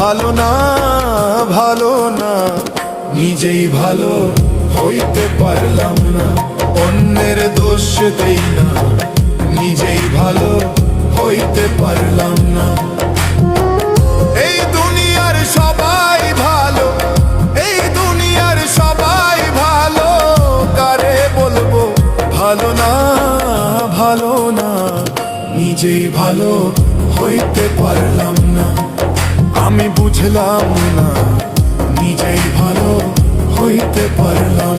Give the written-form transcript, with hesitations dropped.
ভালো না, ভালো না, নিজেই ভালো হইতে পারলাম না। অন্যের দোষ দেই না, নিজেই ভালো হইতে পারলাম না। এই দুনিয়ার সবাই ভালো, এই দুনিয়ার সবাই ভালো, কারে বলবো ভালো না, ভালো না, নিজেই ভালো হইতে পারলাম না। আমি বুঝলাম না, নিজেই ভালো হইতে পারলাম।